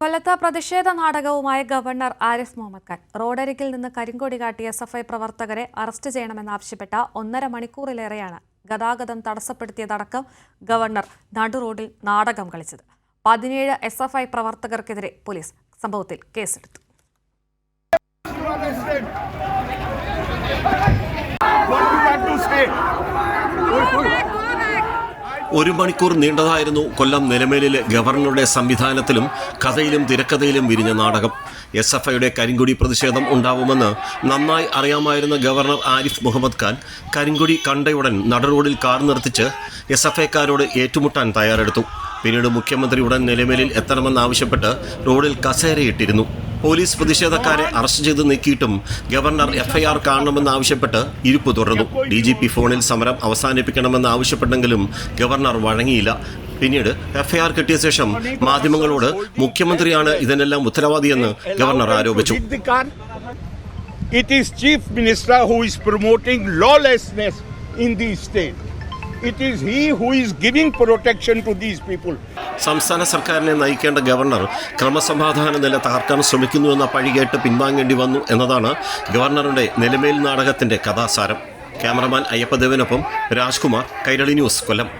കൊല്ലത്ത് പ്രതിഷേധ നാടകവുമായി ഗവർണർ ആരിഫ് മുഹമ്മദ് ഖാൻ റോഡരികിൽ നിന്ന് കരിങ്കൊടി കാട്ടിയ എസ്എഫ്ഐ പ്രവർത്തകരെ അറസ്റ്റ് ചെയ്യണമെന്നാവശ്യപ്പെട്ട 1.5 മണിക്കൂറിലേറെയാണ് ഗതാഗതം തടസ്സപ്പെടുത്തിയതടക്കം ഗവർണർ നടുറോഡിൽ നാടകം കളിച്ചത്. 17 എസ്എഫ്ഐ പ്രവർത്തകർക്കെതിരെ പോലീസ് സംഭവത്തിൽ കേസെടുത്തു. ഒരു മണിക്കൂർ നീണ്ടതായിരുന്നു കൊല്ലം നിലമേലിലെ ഗവർണറുടെ സംവിധാനത്തിലും കഥയിലും തിരക്കഥയിലും വിരിഞ്ഞ നാടകം. എസ്എഫ്ഐയുടെ കരിങ്കൊടി പ്രതിഷേധം ഉണ്ടാവുമെന്ന് നന്നായി അറിയാമായിരുന്ന ഗവർണർ ആരിഫ് മുഹമ്മദ് ഖാൻ കരിങ്കൊടി കണ്ടയുടൻ നടുറോഡിൽ കാർ നിർത്തിച്ച് എസ്എഫ്ഐക്കാരോട് ഏറ്റുമുട്ടാൻ തയ്യാറെടുത്തു. പിന്നീട് മുഖ്യമന്ത്രി ഉടൻ നിലമേലിൽ എത്തണമെന്നാവശ്യപ്പെട്ട് റോഡിൽ കസേരയിട്ടിരുന്നു. പോലീസ് പ്രതിഷേധക്കാരെ അറസ്റ്റ് ചെയ്ത് നീക്കിയിട്ടും ഗവർണർ എഫ്ഐആർ കാണണമെന്നാവശ്യപ്പെട്ട് ഇരിപ്പ് തുടർന്നു. DGP ഫോണിൽ സമരം അവസാനിപ്പിക്കണമെന്നാവശ്യപ്പെട്ടെങ്കിലും ഗവർണർ വഴങ്ങിയില്ല. പിന്നീട് എഫ്ഐആർ കിട്ടിയ ശേഷം മാധ്യമങ്ങളോട് മുഖ്യമന്ത്രിയാണ് ഇതിനെല്ലാം ഉത്തരവാദിയെന്ന് ഗവർണർ ആരോപിച്ചു. It is Chief Minister who is promoting lawlessness in the state. It is he who is giving protection to these people. സംസ്ഥാന സർക്കാരിനെ നയിക്കേണ്ട ഗവർണർ ക്രമസമാധാന നില തകർക്കാൻ ശ്രമിക്കുന്നുവെന്ന പഴി കേട്ട് പിൻവാങ്ങേണ്ടി വന്നു എന്നതാണ് ഗവർണറുടെ നിലമേൽ നാടകത്തിന്റെ കഥാസാരം. ക്യാമറമാൻ അയ്യപ്പദേവനൊപ്പം രാജ്കുമാർ, കൈരളി ന്യൂസ്, കൊല്ലം.